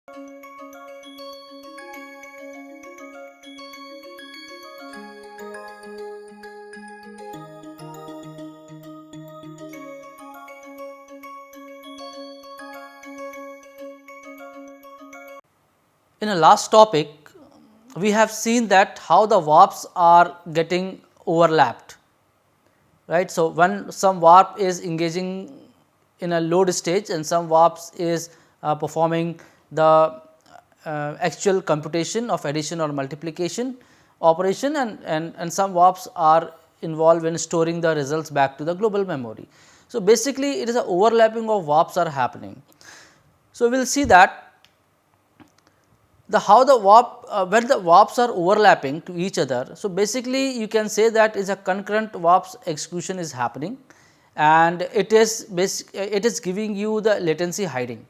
In a last topic, we have seen that how the warps are getting overlapped, right. So, when some warp is engaging in a load stage and some warps is performing the actual computation of addition or multiplication operation, and some warps are involved in storing the results back to the global memory. So, basically it is a overlapping of warps are happening. So, we will see that the how the warp when the warps are overlapping to each other. So, basically you can say that is a concurrent warps execution is happening, and it is giving you the latency hiding.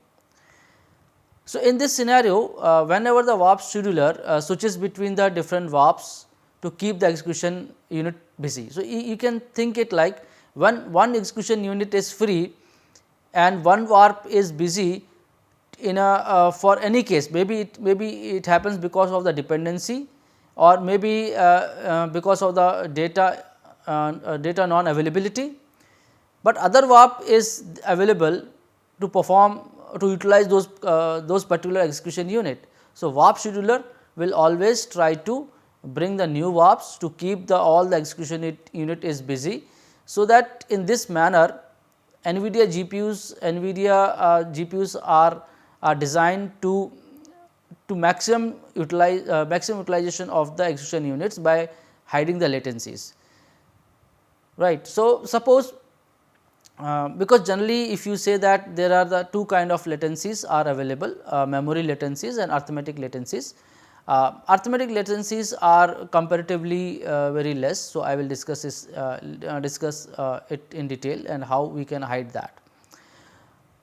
So, in this scenario, whenever the warp scheduler switches between the different warps to keep the execution unit busy. So, you can think it like when one execution unit is free and one warp is busy in a for any case, maybe it happens because of the dependency, or maybe because of the data non availability, but other warp is available to perform to utilize those particular execution unit. So, warp scheduler will always try to bring the new warps to keep the all the execution unit is busy. So, that in this manner NVIDIA GPUs are designed to maximum utilization of the execution units by hiding the latencies, right. So, suppose because generally if you say that there are the two kind of latencies are available, memory latencies and arithmetic latencies. Arithmetic latencies are comparatively very less. So, I will discuss it in detail and how we can hide that.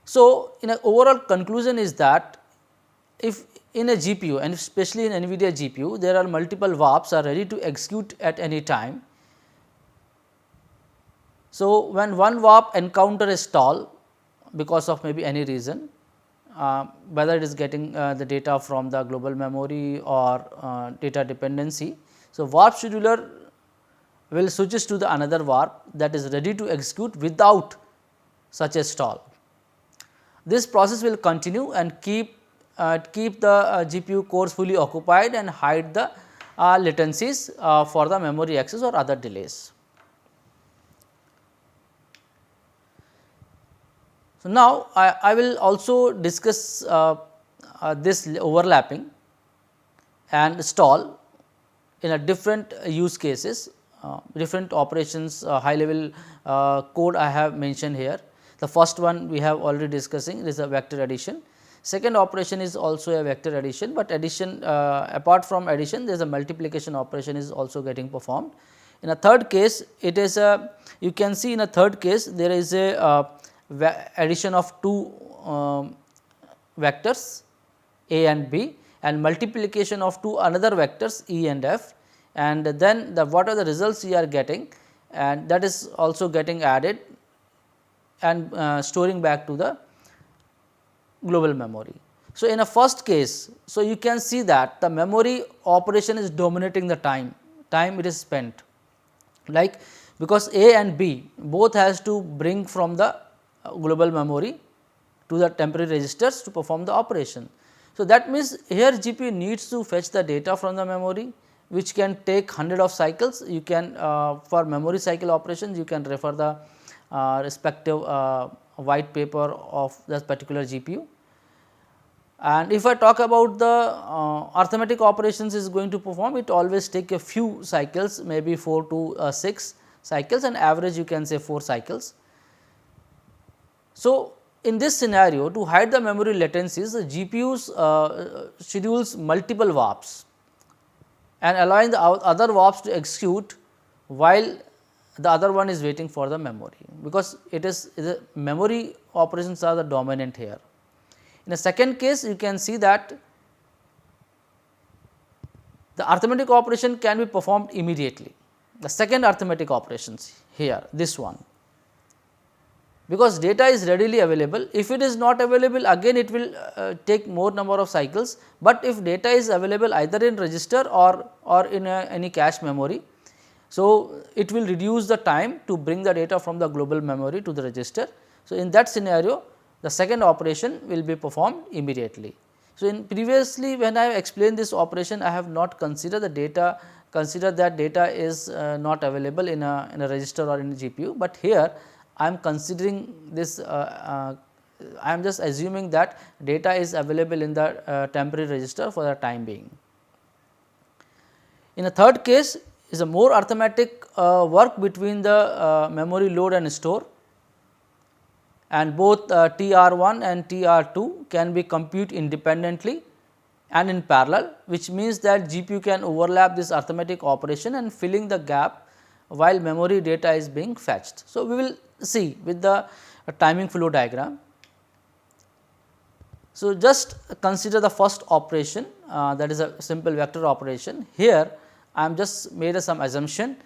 So, in an overall conclusion is that if in a GPU and especially in NVIDIA GPU, there are multiple warps are ready to execute at any time. So, when one warp encounter a stall because of maybe any reason, whether it is getting the data from the global memory or data dependency. So, warp scheduler will switches to the another warp that is ready to execute without such a stall. This process will continue and keep the GPU cores fully occupied and hide the latencies for the memory access or other delays. So, now I will also discuss this overlapping and stall in a different use cases, different operations, high level code I have mentioned here. The first one we have already discussing, it is a vector addition. Second operation is also a vector addition, but addition apart from addition there is a multiplication operation is also getting performed. In a third case, it is a, you can see in a third case there is a addition of two vectors a and b and multiplication of two another vectors e and f, and then what are the results we are getting, and that is also getting added and storing back to the global memory. So, in a first case, so you can see that the memory operation is dominating the time it is spent, like because A and B both has to bring from the global memory to the temporary registers to perform the operation. So, that means here GPU needs to fetch the data from the memory, which can take hundred of cycles. You can for memory cycle operations you can refer the respective white paper of that particular GPU. And if I talk about the arithmetic operations is going to perform, it always take a few cycles, maybe 4 to 6 cycles, and average you can say 4 cycles. So, in this scenario, to hide the memory latencies, the GPUs schedules multiple warps and allowing the other warps to execute while the other one is waiting for the memory, because it is the memory operations are the dominant here. In a second case, you can see that the arithmetic operation can be performed immediately. The second arithmetic operations here, this one. because data is readily available. If it is not available, again it will take more number of cycles, but if data is available either in register or in any cache memory, so it will reduce the time to bring the data from the global memory to the register. So, in that scenario the second operation will be performed immediately. So, in previously when I have explained this operation, I have not considered the data, consider that data is not available in a register or in a GPU, but here I am considering this, I am just assuming that data is available in the temporary register for the time being. In a third case is a more arithmetic work between the memory load and store, and both TR1 and TR2 can be computed independently and in parallel, which means that GPU can overlap this arithmetic operation and filling the gap while memory data is being fetched. So, we will see with the timing flow diagram. So, just consider the first operation, that is a simple vector operation. Here I am just made some assumption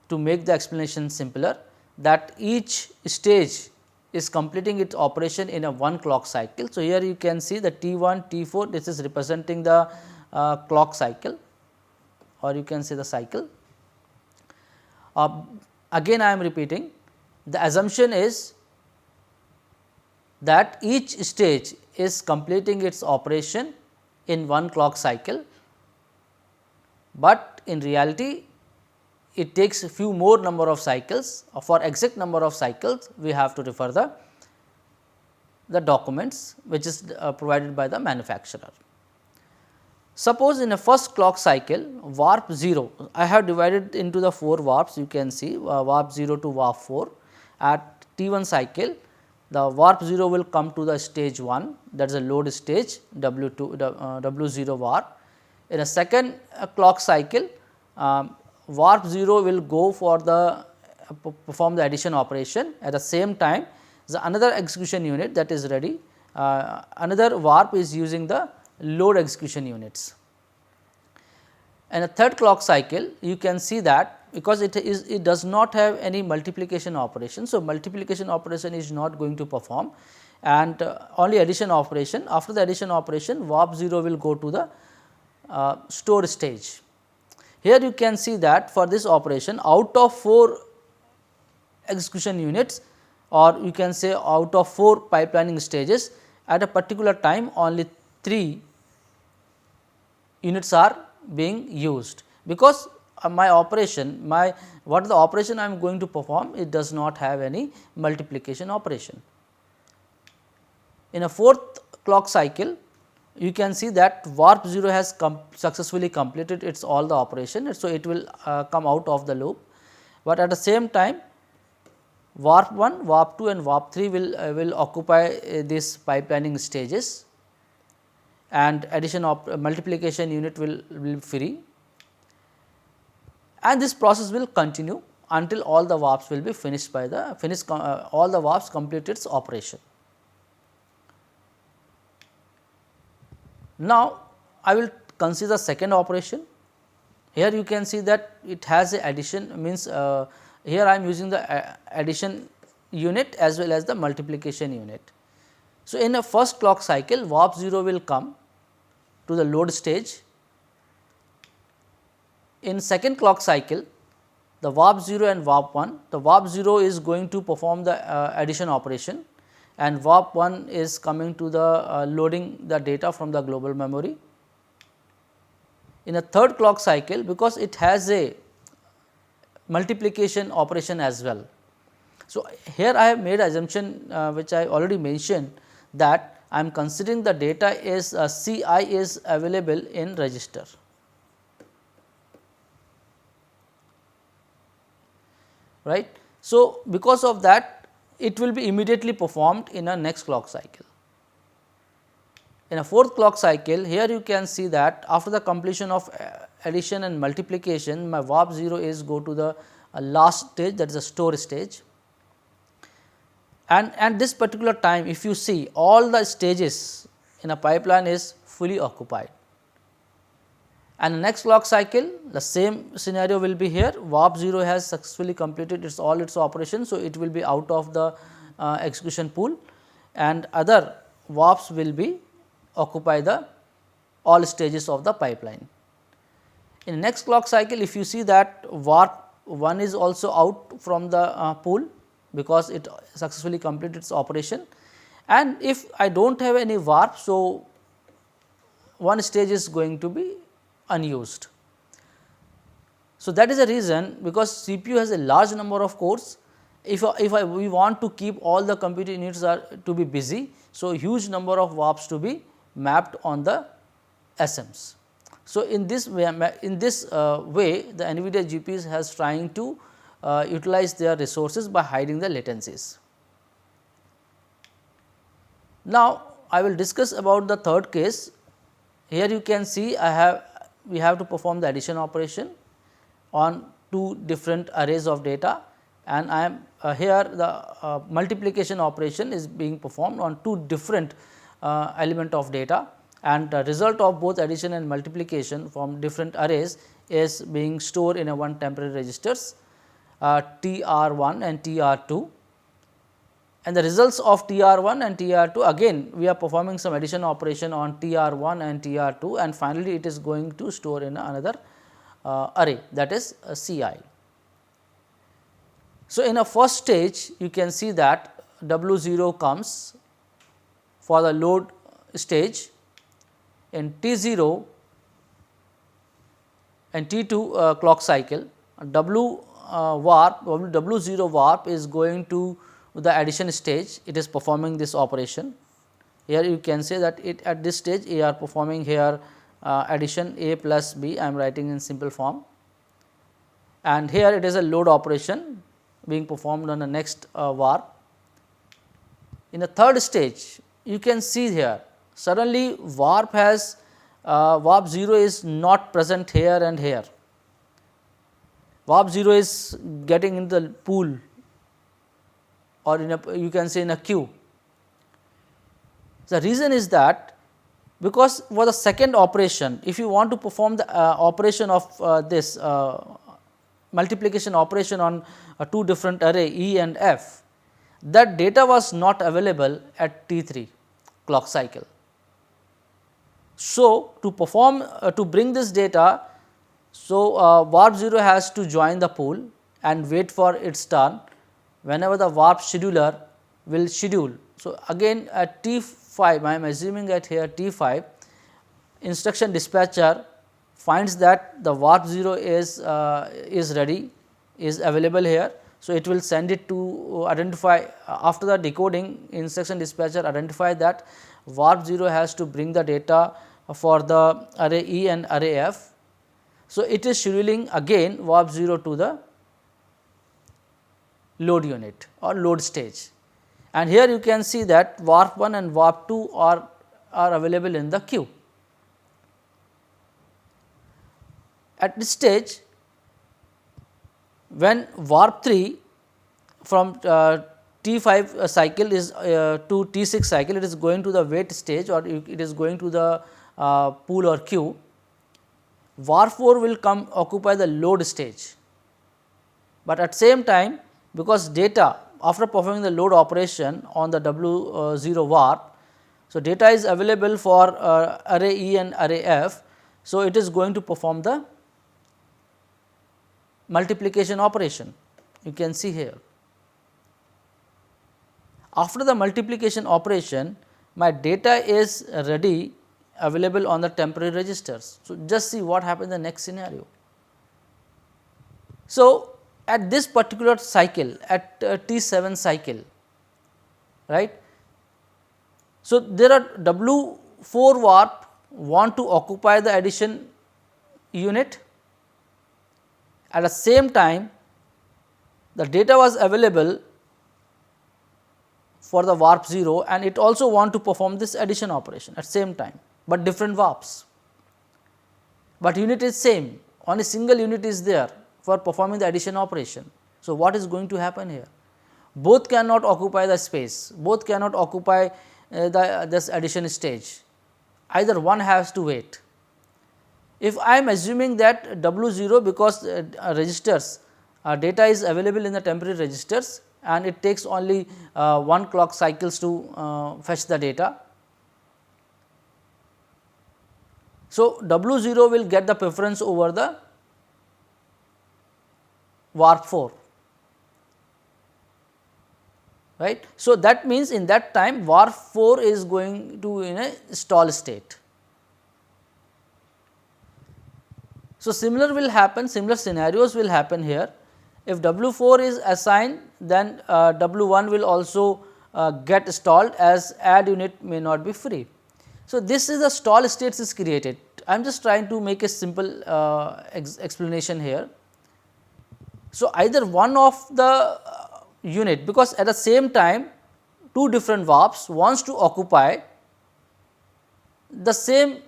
to make the explanation simpler, that each stage is completing its operation in a one clock cycle. So, here you can see the T1, T4, this is representing the clock cycle, or you can say the cycle. Again I am repeating, the assumption is that each stage is completing its operation in one clock cycle, but in reality it takes a few more number of cycles. For exact number of cycles we have to refer the documents which is provided by the manufacturer. Suppose in a first clock cycle warp 0, I have divided into the 4 warps, you can see warp 0 to warp 4. At T1 cycle the warp 0 will come to the stage 1, that is a load stage W2 W0 warp. In a second clock cycle warp 0 will go for the perform the addition operation. At the same time the another execution unit that is ready, another warp is using the load execution units. And a third clock cycle you can see that because it does not have any multiplication operation. So, multiplication operation is not going to perform, and only addition operation. After the addition operation warp 0 will go to the store stage. Here you can see that for this operation out of 4 execution units, or you can say out of 4 pipelining stages, at a particular time only 3 units are being used, because my operation, what the operation I am going to perform, it does not have any multiplication operation. In a fourth clock cycle you can see that warp 0 has successfully completed its all the operation. So, it will come out of the loop, but at the same time warp 1, warp 2 and warp 3 will occupy these pipelining stages, and addition of multiplication unit will be free, and this process will continue until all the warps will be finished by the all the warps complete its operation. Now, I will consider second operation. Here you can see that it has a addition, means here I am using the addition unit as well as the multiplication unit. So, in a first clock cycle warp 0 will come to the load stage. In second clock cycle the warp 0 and warp 1, the warp 0 is going to perform the addition operation, and warp 1 is coming to the loading the data from the global memory. In a third clock cycle, because it has a multiplication operation as well. So, here I have made assumption which I already mentioned, that I am considering the data is Ci is available in register. Right. So, because of that it will be immediately performed in a next clock cycle. In a fourth clock cycle, here you can see that after the completion of addition and multiplication, my warp 0 is go to the last stage, that is a store stage, and at this particular time if you see all the stages in a pipeline is fully occupied. And the next clock cycle the same scenario will be here, warp 0 has successfully completed its all its operations. So, it will be out of the execution pool, and other warps will be occupy the all stages of the pipeline. In the next clock cycle, if you see that warp 1 is also out from the pool, because it successfully completed its operation, and if I do not have any warp. So, one stage is going to be unused. So, that is the reason, because CPU has a large number of cores. If we want to keep all the computing units are to be busy, so huge number of warps to be mapped on the SMs. So, in this way the NVIDIA GPUs has trying to utilize their resources by hiding the latencies. Now, I will discuss about the third case. Here you can see we have to perform the addition operation on two different arrays of data, and I am here the multiplication operation is being performed on two different element of data, and the result of both addition and multiplication from different arrays is being stored in a one temporary registers TR1 and TR2, and the results of TR1 and TR2, again we are performing some addition operation on TR1 and TR2, and finally it is going to store in another array, that is CI. So, in a first stage you can see that W0 comes for the load stage, in T0 and T2 clock cycle, W0 warp is going to the addition stage, it is performing this operation. Here you can say that it at this stage we are performing here addition A plus B, I am writing in simple form, and here it is a load operation being performed on the next warp. In the third stage you can see here suddenly warp has warp 0 is not present here and here, warp 0 is getting in the pool or in a you can say in a queue. The reason is that because for the second operation, if you want to perform the operation of this multiplication operation on two different array E and F, that data was not available at T3 clock cycle. So, to perform to bring this data, so warp 0 has to join the pool and wait for its turn whenever the warp scheduler will schedule. So, again at T5, I am assuming that here T5 instruction dispatcher finds that the warp 0 is ready, is available here. So, it will send it to identify after the decoding, instruction dispatcher identify that warp 0 has to bring the data for the array E and array F. So, it is scheduling again warp 0 to the load unit or load stage, and here you can see that warp 1 and warp 2 are available in the queue. At this stage, when warp 3 from T5 cycle is to T6 cycle, it is going to the wait stage or it is going to the pool or queue. Warp 4 will come occupy the load stage, but at same time, because data after performing the load operation on the W0 warp, so data is available for array E and array F. So, it is going to perform the multiplication operation, you can see here. After the multiplication operation, my data is ready available on the temporary registers. So, just see what happens in the next scenario. So, at this particular cycle at T7 cycle, right. So, there are W4 warp want to occupy the addition unit. At the same time, the data was available for the warp 0 and it also want to perform this addition operation at same time, but different warps, but unit is same, only single unit is there for performing the addition operation. So, what is going to happen here? Both cannot occupy the space, both cannot occupy this addition stage, either one has to wait. If I am assuming that W0, because registers data is available in the temporary registers, and it takes only 1 clock cycles to fetch the data. So, W 0 will get the preference over the warp 4, right. So, that means in that time warp 4 is going to in a stall state. So, similar scenarios will happen here. If W 4 is assigned, then W 1 will also get stalled, as add unit may not be free. So, this is a stall states is created. I am just trying to make a simple explanation here. So, either one of the unit, because at the same time two different warps wants to occupy the same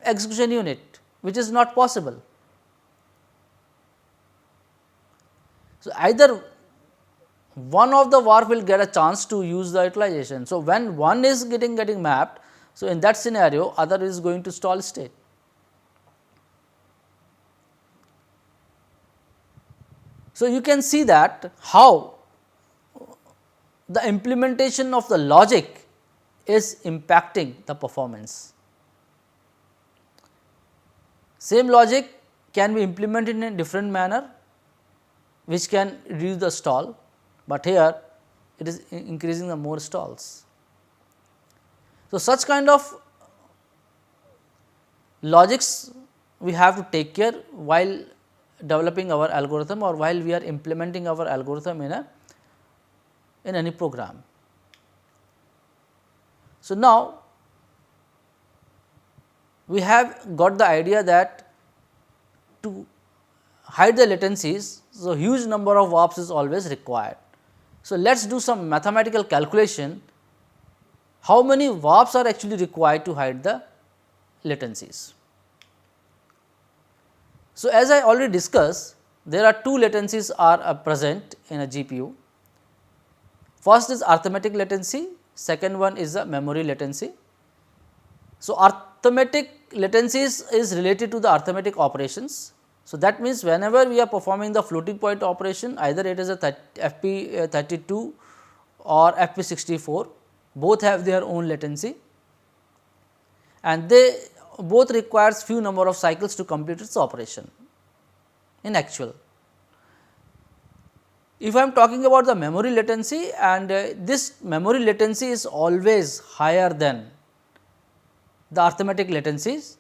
execution unit, which is not possible. So, either one of the warp will get a chance to use the utilization. So, when one is getting mapped, so in that scenario other is going to stall state. So, you can see that how the implementation of the logic is impacting the performance. Same logic can be implemented in a different manner, which can reduce the stall, but here it is increasing the more stalls. So, such kind of logics we have to take care while developing our algorithm or while we are implementing our algorithm in any program. So, now we have got the idea that to hide the latencies, so huge number of warps is always required. So, let us do some mathematical calculation, how many warps are actually required to hide the latencies. So, as I already discussed, there are two latencies are present in a GPU. First is arithmetic latency, second one is the memory latency. So, arithmetic latency is related to the arithmetic operations. So, that means whenever we are performing the floating point operation, either it is a FP32 or FP64, both have their own latency and they both requires few number of cycles to complete its operation in actual. If I am talking about the memory latency, and this memory latency is always higher than the arithmetic latencies,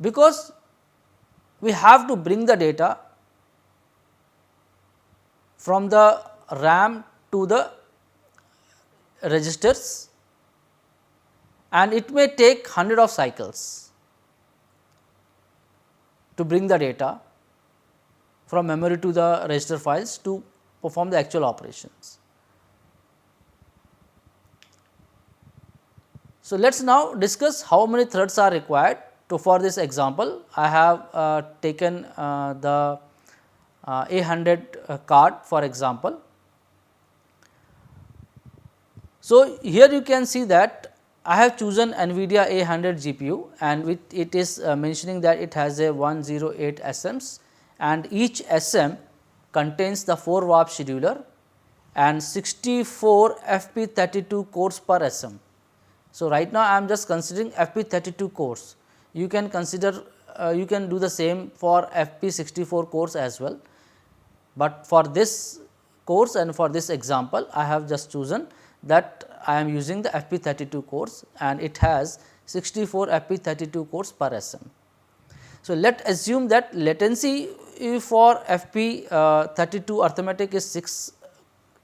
because we have to bring the data from the RAM to the registers and it may take 100 of cycles to bring the data from memory to the register files to perform the actual operations. So, let us now discuss how many threads are required. So, for this example, I have taken the A100 card for example. So, here you can see that I have chosen NVIDIA A100 GPU and with it is mentioning that it has a 108 SMs and each SM contains the 4 warp scheduler and 64 FP32 cores per SM. So, right now I am just considering FP32 cores. You can consider you can do the same for FP64 cores as well, but for this course and for this example I have just chosen that I am using the FP32 cores and it has 64 FP32 cores per SM. So, let us assume that latency for FP32 arithmetic is 6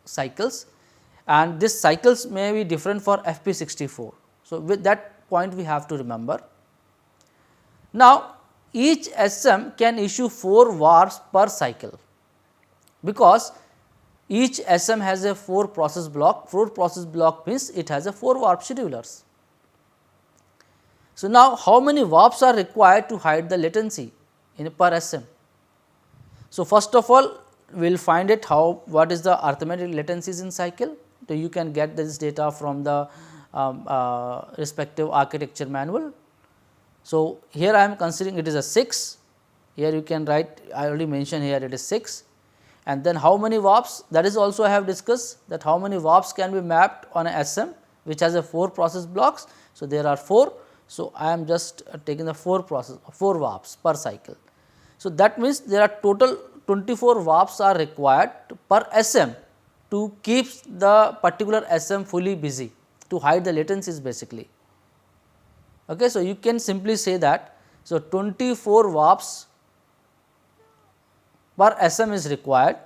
cycles and this cycles may be different for FP64. So, with that point we have to remember. Now, each SM can issue 4 warps per cycle, because each SM has a 4 process block. 4 process block means it has a 4 warp schedulers. So, now how many warps are required to hide the latency in per SM? So, first of all we will find it what is the arithmetic latencies in cycle. So, you can get this data from the respective architecture manual. So, here I am considering it is a 6, here you can write, I already mentioned here it is 6. And then how many warps, that is also I have discussed, that how many warps can be mapped on a SM which has a 4 process blocks. So, there are 4. So, I am just taking the 4 warps per cycle. So, that means there are total 24 warps are required per SM to keep the particular SM fully busy, to hide the latencies basically. Okay. So, you can simply say that, so 24 warps per SM is required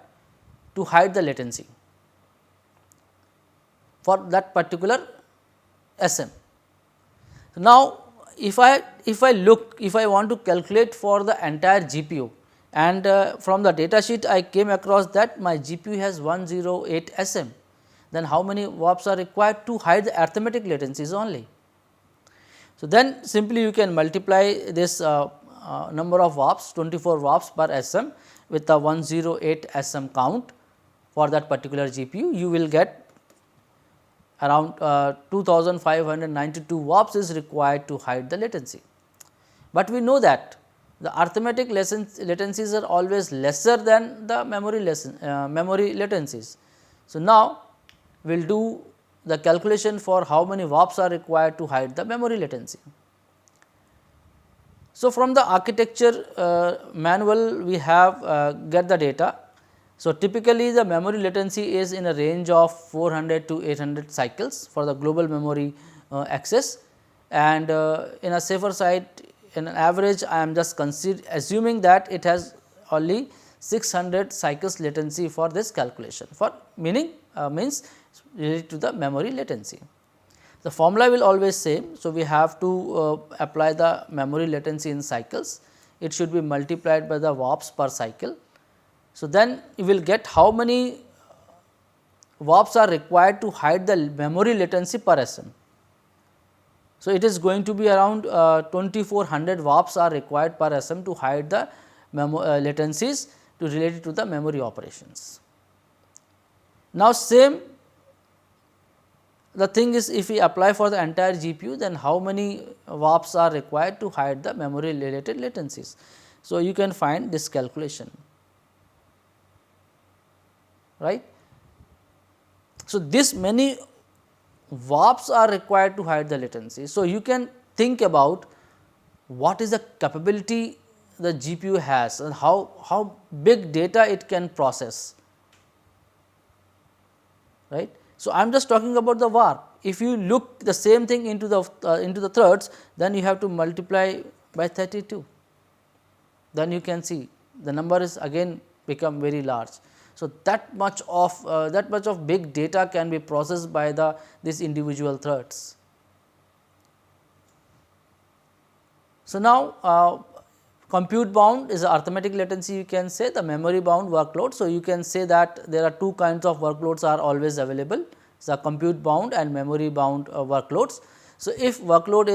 to hide the latency for that particular SM. Now, if I want to calculate for the entire GPU, and from the data sheet I came across that my GPU has 108 SM, then how many warps are required to hide the arithmetic latencies only? So, then simply you can multiply this number of warps, 24 warps per SM with the 108 SM count for that particular GPU, you will get around 2592 warps is required to hide the latency. But we know that the arithmetic latencies are always lesser than the memory latencies. So, now we will do the calculation for how many warps are required to hide the memory latency. So, from the architecture manual we have get the data. So, typically the memory latency is in a range of 400 to 800 cycles for the global memory access, and in a safer side, in an average I am just assuming that it has only 600 cycles latency for this calculation, for means related to the memory latency. The formula will always same. So, we have to apply the memory latency in cycles, it should be multiplied by the warps per cycle. So, then you will get how many warps are required to hide the memory latency per SM. So, it is going to be around 2400 warps are required per SM to hide the latencies to related to the memory operations. Now, same the thing is, if we apply for the entire GPU, then how many warps are required to hide the memory related latencies. So, you can find this calculation, right. So, this many warps are required to hide the latency. So, you can think about what is the capability the GPU has and how big data it can process, right. So, I am just talking about the warp. If you look the same thing into the threads, then you have to multiply by 32, then you can see the number is again become very large. So, that much of big data can be processed by these individual threads. So, now compute bound is arithmetic latency, you can say the memory bound workload. So, you can say that there are two kinds of workloads are always available, the compute bound and memory bound workloads. So, if workload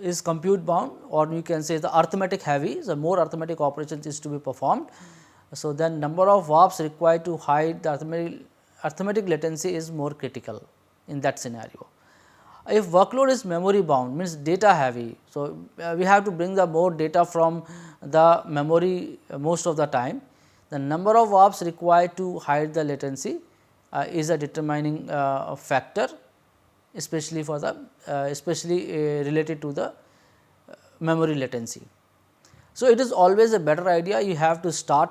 is compute bound, or you can say the arithmetic heavy, the more arithmetic operations is to be performed. So, then number of warps required to hide the arithmetic latency is more critical in that scenario. If workload is memory bound, means data heavy. So, we have to bring the more data from the memory most of the time. The number of warps required to hide the latency is a determining factor, especially for the related to the memory latency. So, it is always a better idea, you have to start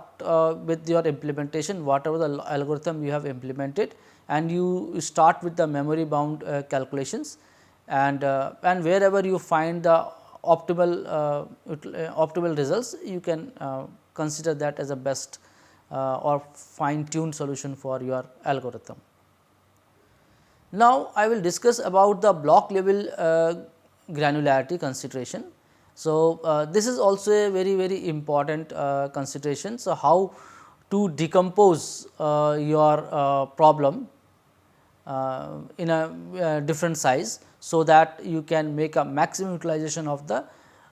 with your implementation, whatever the algorithm you have implemented, and you start with the memory bound calculations, and wherever you find the optimal results, you can consider that as a best or fine tuned solution for your algorithm. Now, I will discuss about the block level granularity consideration. So, this is also a very important consideration. So, how to decompose your problem in a different size, so that you can make a maximum utilization of the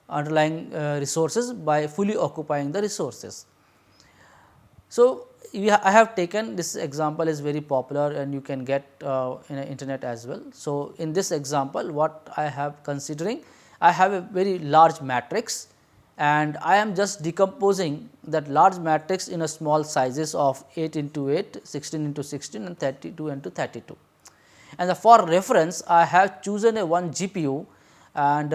underlying resources by fully occupying the resources. So, I have taken this example is very popular and you can get in the internet as well. So, in this example what I have considering, I have a very large matrix and I am just decomposing that large matrix in a small sizes of 8 into 8, 16 into 16 and 32 into 32. And for reference I have chosen a one GPU, and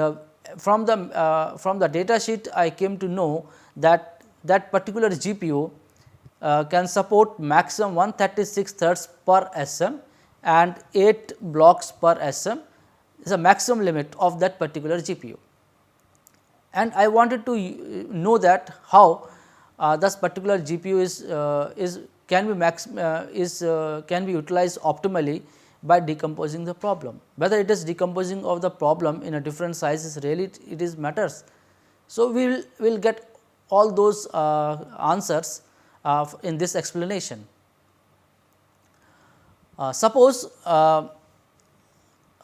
from the data sheet I came to know that that particular GPU can support maximum 136 threads per SM and 8 blocks per SM is a maximum limit of that particular GPU. And I wanted to know that how this particular GPU can be utilized optimally by decomposing the problem. Whether it is decomposing of the problem in a different sizes, really it is matters. So, we will get all those answers in this explanation. Suppose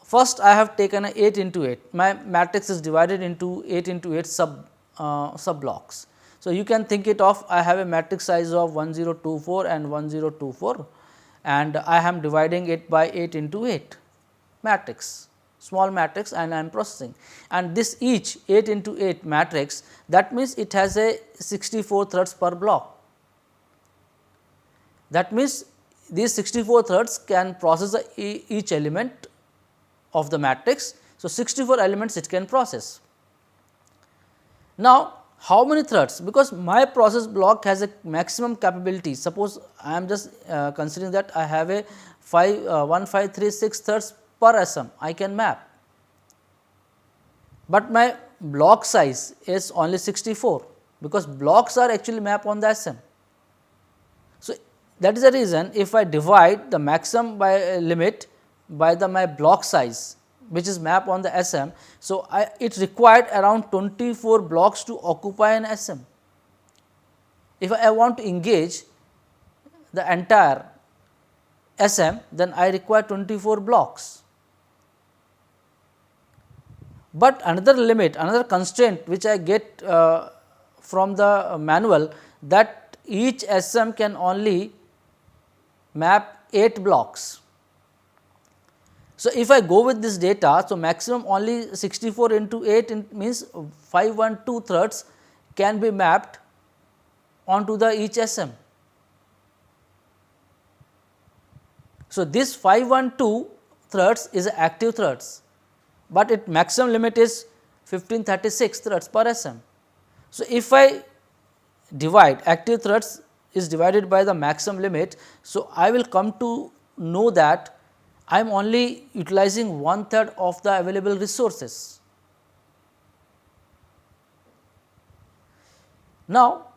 first I have taken a 8 into 8, my matrix is divided into 8 into 8 sub blocks. So, you can think it of, I have a matrix size of 1024 and 1024 and I am dividing it by 8 into 8 matrix, small matrix, and I am processing, and this each 8 into 8 matrix, that means it has a 64 threads per block. That means these 64 threads can process each element of the matrix. So, 64 elements it can process. Now, how many threads? Because my process block has a maximum capability. Suppose I am just considering that I have a 1536 threads per SM I can map, but my block size is only 64, because blocks are actually mapped on the SM. So, that is the reason if I divide the maximum by limit by my block size, which is mapped on the SM. So, it required around 24 blocks to occupy an SM. If I want to engage the entire SM, then I require 24 blocks. But another limit, another constraint which I get from the manual, that each SM can only map 8 blocks. So, if I go with this data, so maximum only 64 into 8 means 512 threads can be mapped onto the each SM. So, this 512 threads is active threads, but its maximum limit is 1536 threads per SM. So, if I divide active threads is divided by the maximum limit, so I will come to know that I am only utilizing 1/3 of the available resources. Now,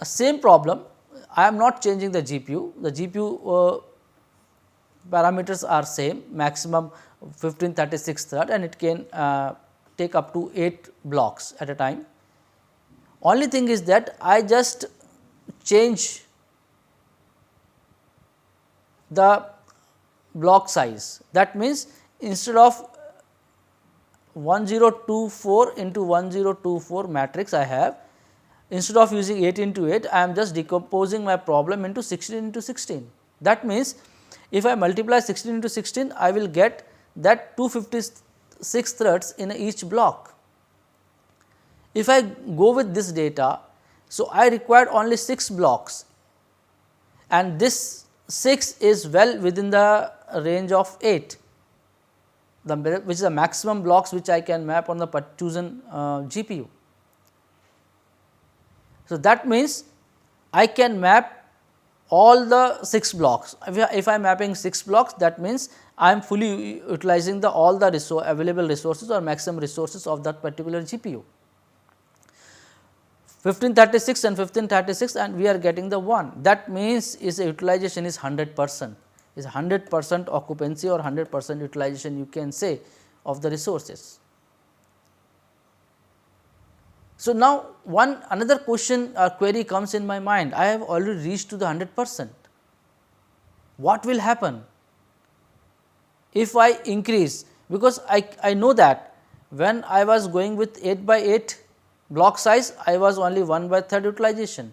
same problem, I am not changing the GPU, the GPU parameters are same, maximum 1536 thread, and it can take up to 8 blocks at a time. Only thing is that I just change the block size. That means, instead of 1024 into 1024 matrix I have, instead of using 8 into 8, I am just decomposing my problem into 16 into 16. That means, if I multiply 16 into 16, I will get that 256 threads in each block. If I go with this data, so I required only 6 blocks, and this 6 is well within the range of 8, which is the maximum blocks which I can map on the chosen GPU. So, that means I can map all the 6 blocks. If I am mapping 6 blocks, that means I am fully utilizing all the available resources or maximum resources of that particular GPU. 1536 and 1536, and we are getting the 1. That means utilization is 100%, is 100% occupancy or 100% utilization you can say of the resources. So, now another question or query comes in my mind, I have already reached to the 100%. What will happen if I increase? Because I know that when I was going with 8 by 8 block size, I was only 1/3 utilization.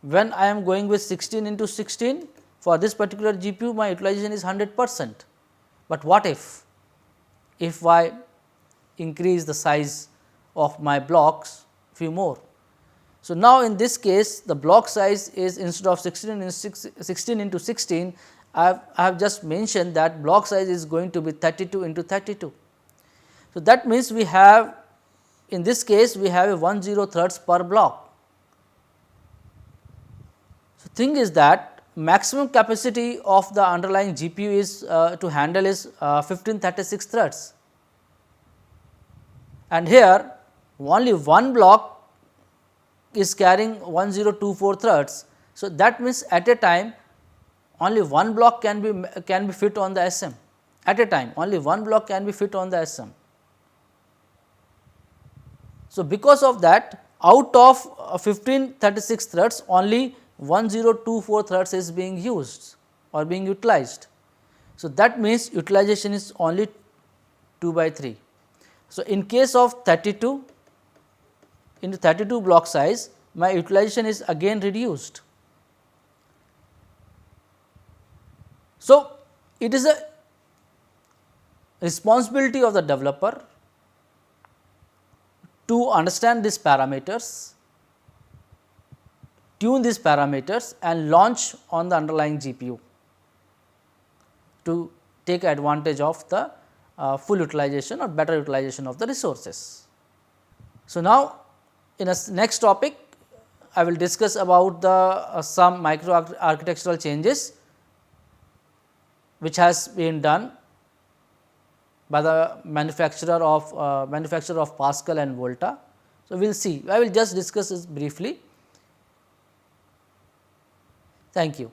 When I am going with 16 into 16, for this particular GPU, my utilization is 100%. But what if I increase the size of my blocks few more. So, now in this case the block size is, instead of 16 into 16, I have just mentioned that block size is going to be 32 into 32. So, that means we have, in this case we have a 10 threads per block. So, thing is that maximum capacity of the underlying GPU is to handle is 1536 threads, and here only one block is carrying 1024 threads. So, that means at a time only one block can be fit on the SM, at a time only one block can be fit on the SM. So, because of that, out of 1536 threads only 1024 threads is being used or being utilized. So, that means utilization is only 2/3. So, in case of 32 into 32 block size, my utilization is again reduced. So, it is a responsibility of the developer to understand these parameters, tune these parameters and launch on the underlying GPU to take advantage of the full utilization or better utilization of the resources. So, now in a next topic I will discuss about the some micro architectural changes which has been done by the manufacturer of Pascal and Volta. So, we will see, I will just discuss this briefly. Thank you.